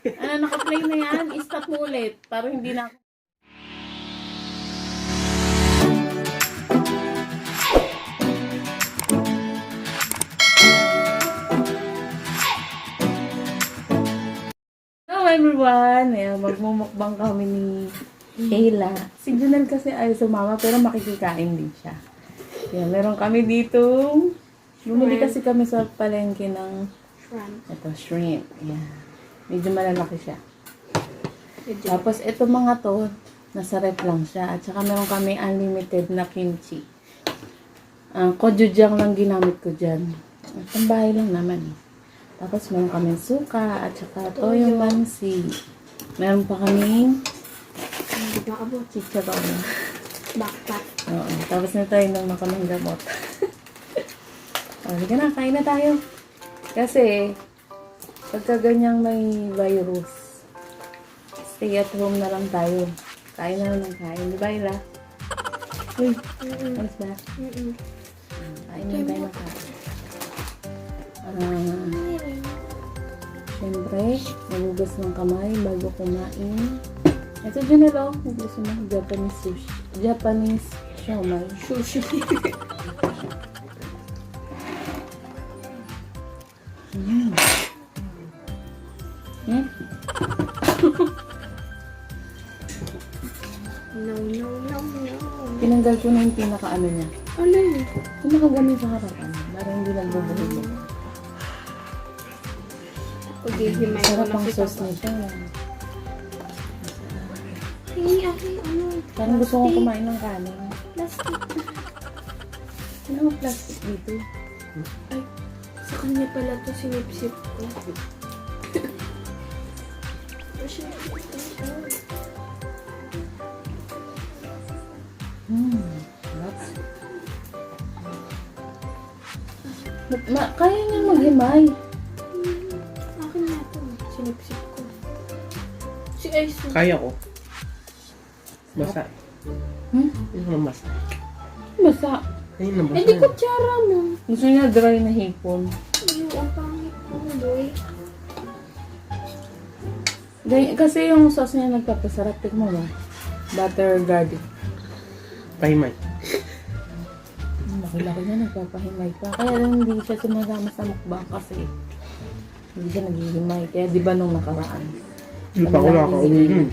Ano, naka-play na yan. I-stop mo ulit. Para hindi na ako. Hello everyone! Ayan, magmumukbang kami ni Kayla. Si Junel kasi ay sumama pero makikikain din siya. Ayan, meron kami dito. Bumili kasi kami sa palengke ng shrimp. Ayan. Medyo malalaki siya. Tapos ito mga to, nasa ref lang siya. At saka meron kami unlimited na kimchi. Gochujang lang ginamit ko dyan. Tambahay lang naman. Tapos meron kami suka at saka toyo mansi. Meron pa kaming chicharon. Backpack. Oo. Tapos na tayo ng makamang gamot. Halika na, kain na tayo. Kasi, pagka ganyang may virus, stay at home na lang tayo. Kain na lang ng kain. Di ba, Ila? Uy, alas ba? Kain na tayo ng kain. Siyempre, magugas ng kamay bago kumain. Ito dyan na lang. Gusto mo, Japanese sushi. Japanese siomai. Sushi. No. Tinanggal ko na yung pinaka-ano niya. Ano yun? Yung nakagamit sa harapan. Para hindi nagbubuhig. Paghihimay ko Sarap na ang kita sauce ba? nito. Hindi ako ano. Parang gusto kong kumain ng kanin. Plastic. Ano ang plastic dito? Ay, sa kanya pala to sinipsip ko. Sarap. Kaya niya maghimay. Akin na to. Sinipsip ko. Si Aisu. Kaya ko. Basa. Hmm? Yung mga basa. Basa. Ayun na basa. Eh di kutsara mo. Gusto niya dry na hipon. Ayun, ang pangit mo, boy. Kasi yung sauce niya nagpapasarap. Tikmo mo. Butter garlic. Pahimay. Laki-laki niya nagpapahimay pa. Kaya lang hindi siya sumasama sa mukbang kasi hindi siya naghihimay. Kaya di ba nung nakaraan? Hindi pa ako nakakauwi nun.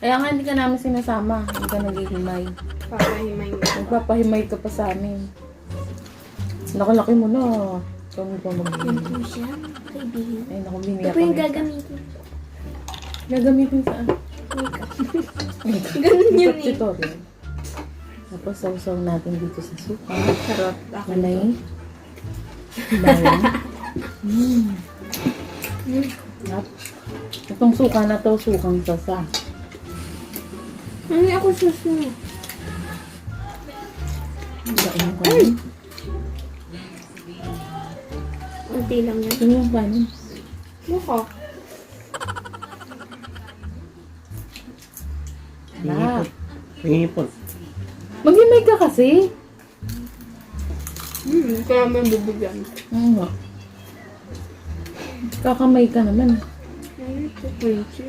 Kaya nga hindi ka namin sinasama. Hindi ka naghihimay. Papahimay mo. Nagpapahimay ka pa sa amin. Nakalaki mo na. Kami pa Yan mag-himay. po siya, kaibigan. Ay, naku, biniyak Ito po yung kami. gagamitin. Gagamitin saan? Ganun yun Makeup eh. tutorial. Tapos sausaw natin dito sa suka. Charot. Ako Malay. Bawang. Sarap. Itong suka na to, sukang sasa. Ano ako susunod? Kain ko kanin. Unti lang yan. Ito yung kanin. Mukha. Sarap. Hihipon. Mag-imay ka kasi. Kaya may bubugyan. Oo nga. Kakamay ka naman. Ay, ito crunchy.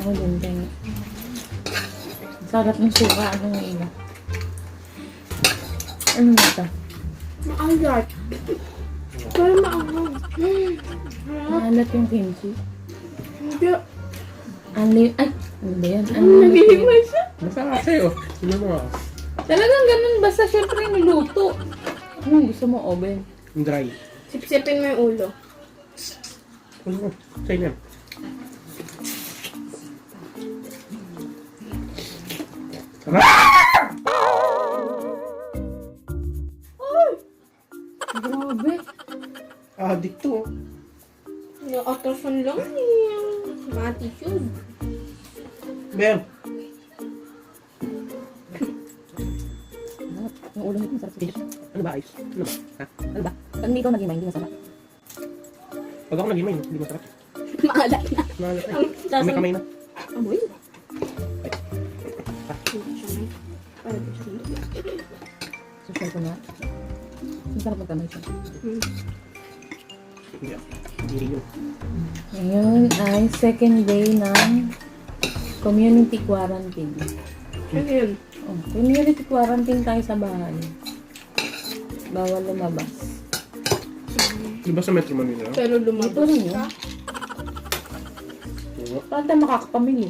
Ako din tayo. Sarap ng suka. Ano nga ina? Ano na ito? Maalat. Pero maanghang. Maalat yung kimchi. Hindi. Ay! Ano ba yan? Naghihimay siya. Basa kasi oh. Sino mo ako? Talagang ganun. Basta syempre niluto. Anong gusto mo? Oven? Dry. Sipsipin mo yung ulo. Ano ko? Sa'yo yan. Sarap! Grabe. Addict to oh. Nakatasan lang niya. Attitude. Ben. Yung ulo nito masarap sa Ano ba ayos? Ano ba? Ha? Ano ba? Pag hindi ikaw nag-imay, hindi masarap. Pag ako nag-imay, hindi masarap. Maalat na. Mahalat na. Ang May kamay na. Amoy. Ay. Para ba siya? Social ko na. Masarap magkamay siya. Hindi ako. Hindi yun. Ngayon ay second day ng community quarantine. Ano yun? Oh, community quarantine tayo sa bahay. Bawal lumabas. Di ba sa Metro Manila? Pero Ito lumabas rin ka. yun. Oo. Paano tayo makakapamili?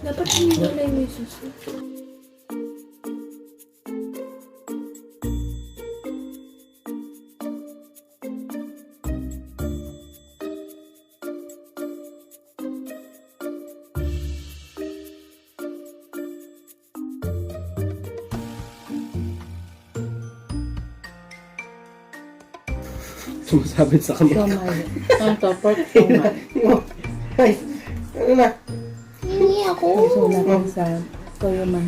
Dapat hiniwalay mo yung susi. Sumasabit sa kanya. Siomay. Ano to? Pork siomay. Ay, ano na? Hindi ako. So, natin sa toyo man.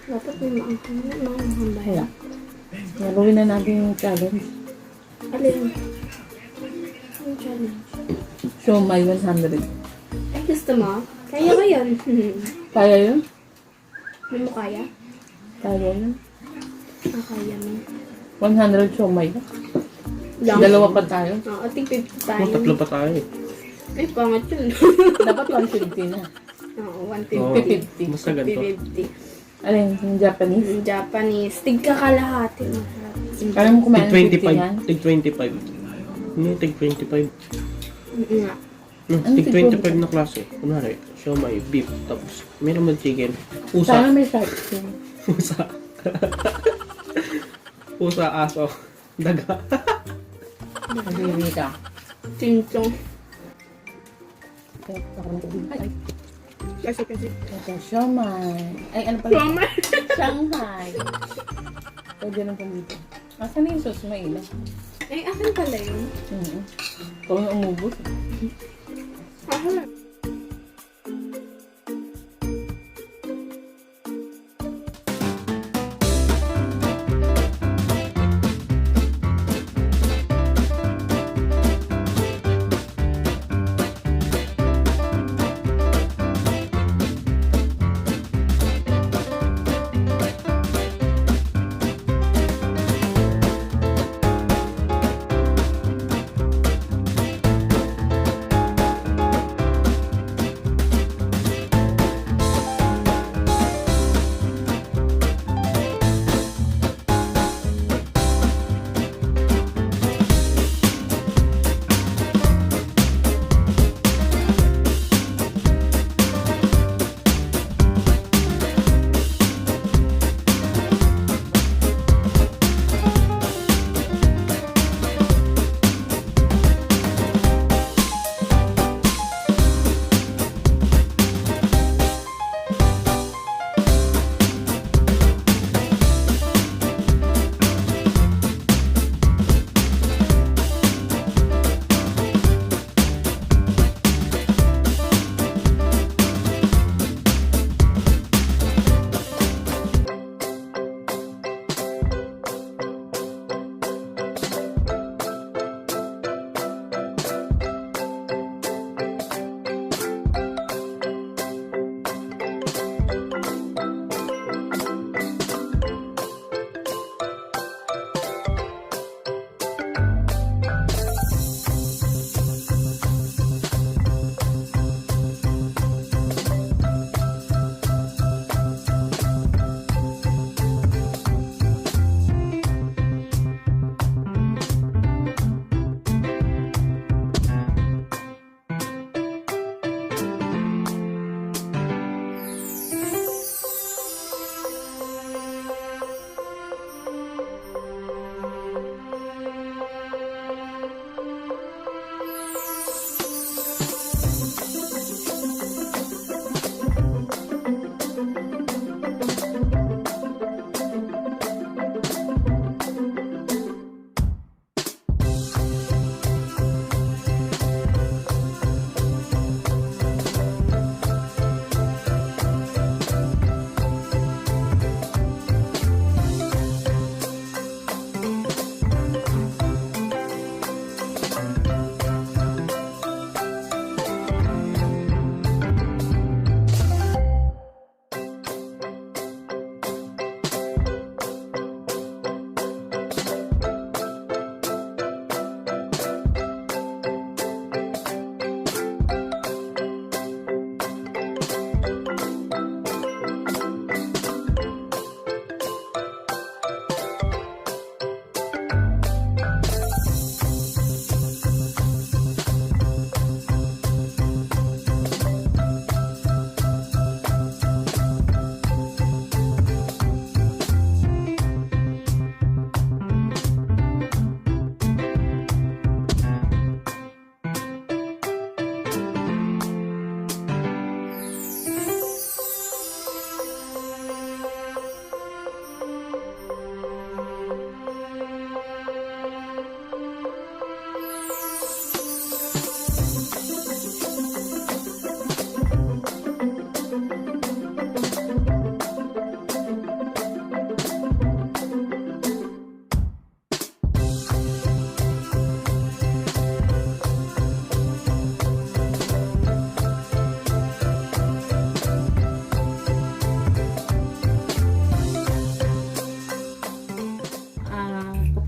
Dapat may maanghang ba Wala. yan? Gagawin na natin yung challenge. Alin? Yung challenge. Siomay 100. Ay, gusto mo? Kaya ko yun. Kaya yun? Hindi mo kaya? Kaya yun? Kaya mo. 100 siomay. Lang. Dalawa pa tayo. Oo, tig 50 tayo. Oh, tatlo pa tayo. Ay, pangat yun. Dapat 150 na. Oo, Oo. 150. 50. Mas na ganito. 50. Alin? Yung Japanese? Yung Japanese. Tig ka kalahati. Masarap. Kaya mo kumain ng Tig 50 yan? 25. Tig 25. Hindi, tig 25. Nga. Ano Tig tig 25 na klase. Kunwari, siomay, beef, tapos meron mo chicken. Sana Pusa. may shark fin. Pusa. Pusa, aso. Daga. Nabili ka. Tinchong. Ay, Kasi. ito, siomay. Ay, ano pala? Mama. Shanghai. Pwede rin pang dito. Asan na yung sauce? May ilan? Ay, akin pala yun. Ikaw na umubos. Akin.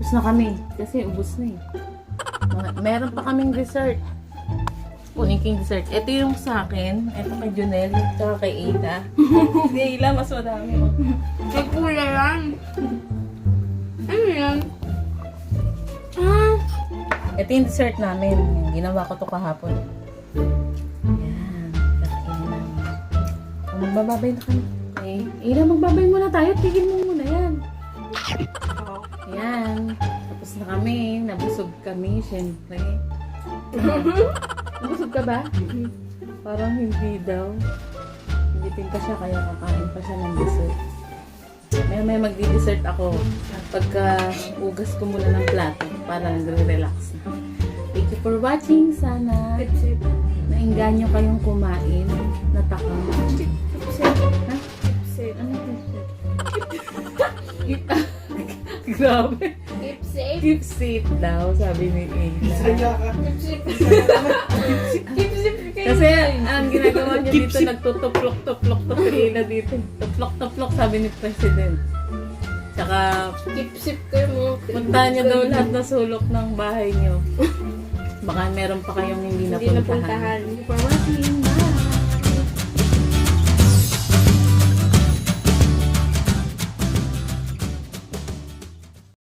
Tapos na kami. Kasi ubos na eh. Meron pa kaming dessert. Kunin ko yung dessert. Ito yung sa akin. Ito kay Junel. Ito kay Ada. Si Ayla, mas madami. Oh. May kulay yan. Ano yan? Ah! Ito yung dessert namin. Ginawa ko to kahapon. Yan. Kakainin namin. Magbababay na kami. Okay. Ayla, magbabay muna tayo. Tigil mo muna yan. Ayan. Tapos na kami. Nabusog kami, syempre. Nabusog ka ba? Parang hindi daw. Hindi pa siya, kaya kakain pa siya ng dessert. May magdi-dessert ako. Pagka ugas ko muna ng plato para nagre-relax na. Thank you for watching. Sana Sip-sip. nainganyo kayong kumain. Natakam. Sip-sip. Ha? Sip-sip. Ano yung Grabe. Sip-sip. Keep safe daw, sabi ni Ayla. Sip-sip. Sip-sip. Kasi ang ginagawa niya dito, nagtutuplok-tuplok to si Ayla dito. Tuplok-tuplok, sabi ni President. Tsaka, Sip-sip kayo mga. puntahan niyo daw lahat na sulok ng bahay niyo. Baka meron pa kayong hindi Hindi napuntahan. napuntahan. Thank you for watching. Bye!